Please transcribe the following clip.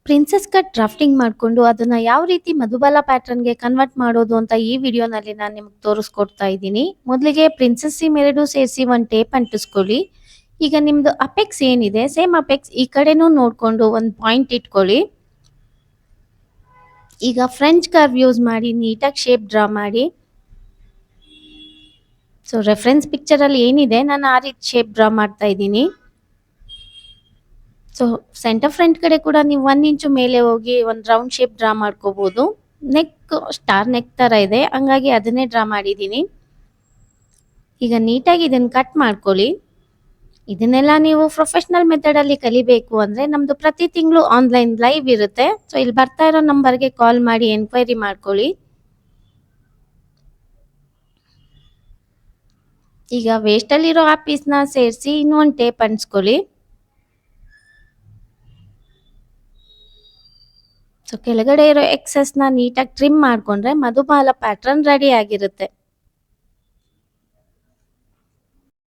Princess cut drafting ಮಾಡ್ಕೊಂಡು ಅದನ್ನ ಯಾವ ರೀತಿ ಮಧುಬಾಲ ಪ್ಯಾಟರ್ನ್‌ಗೆ ಕನ್ವರ್ಟ್ ಮಾಡೋದು ಅಂತ ಈ ವಿಡಿಯೋನಲ್ಲಿ ನಾನು ನಿಮ್ಗೆ ತೋರಿಸ್ಕೊಡ್ತಾ ಇದ್ದೀನಿ. ಮೊದಲಿಗೆ ಪ್ರಿನ್ಸೆಸ್ ಸೀಮ್ 2 ಸೇರಿಸಿ ಒಂದು ಟೇಪ್ ಅಂಟಿಸ್ಕೊಳ್ಳಿ. ಈಗ ನಿಮ್ದು ಅಪೆಕ್ಸ್ ಏನಿದೆ ಸೇಮ್ ಅಪೆಕ್ಸ್ ಈ ಕಡೆನೂ ನೋಡ್ಕೊಂಡು ಒಂದು ಪಾಯಿಂಟ್ ಇಟ್ಕೊಳ್ಳಿ. ಈಗ ಫ್ರೆಂಚ್ ಕರ್ವ್ ಯೂಸ್ ಮಾಡಿ ನೀಟಾಗಿ ಶೇಪ್ ಡ್ರಾ ಮಾಡಿ. ಸೊ ರೆಫರೆನ್ಸ್ ಪಿಕ್ಚರ್ ಅಲ್ಲಿ ಏನಿದೆ ನಾನು ಆ ರೀತಿ ಶೇಪ್ ಡ್ರಾ ಮಾಡ್ತಾ ಇದ್ದೀನಿ. ಸೊ ಸೆಂಟರ್ ಫ್ರಂಟ್ ಕಡೆ ಕೂಡ ನೀವು 1 ಇಂಚು ಮೇಲೆ ಹೋಗಿ ಒಂದು ರೌಂಡ್ ಶೇಪ್ ಡ್ರಾ ಮಾಡ್ಕೋಬಹುದು. ನೆಕ್ ಸ್ಟಾರ್ ನೆಕ್ ತರ ಇದೆ, ಹಂಗಾಗಿ ಅದನ್ನೇ ಡ್ರಾ ಮಾಡಿದ್ದೀನಿ. ಈಗ ನೀಟಾಗಿ ಇದನ್ನ ಕಟ್ ಮಾಡ್ಕೊಳ್ಳಿ. ಇದನ್ನೆಲ್ಲ ನೀವು ಪ್ರೊಫೆಷನಲ್ ಮೆಥಡ್ ಅಲ್ಲಿ ಕಲಿಬೇಕು ಅಂದ್ರೆ ನಮ್ದು ಪ್ರತಿ ತಿಂಗಳು ಆನ್ಲೈನ್ ಲೈವ್ ಇರುತ್ತೆ. ಸೊ ಇಲ್ಲಿ ಬರ್ತಾ ಇರೋ ನಂಬರ್ಗೆ ಕಾಲ್ ಮಾಡಿ ಎನ್ಕ್ವೈರಿ ಮಾಡ್ಕೊಳ್ಳಿ. ಈಗ ವೇಸ್ಟ್ ಅಲ್ಲಿರೋ ಆ ಪೀಸ್ನ ಸೇರಿಸಿ ಇನ್ನೊಂದು ಟೇಪ್ ಅಂಟಿಸ್ಕೊಳ್ಳಿ. ಸೊ ಕೆಳಗಡೆ ಇರೋ ಎಕ್ಸೆಸ್ ನ ನೀಟಾಗಿ ಟ್ರಿಮ್ ಮಾಡ್ಕೊಂಡ್ರೆ ಮಧುಬಾಲ ಪ್ಯಾಟರ್ನ್ ರೆಡಿ ಆಗಿರುತ್ತೆ.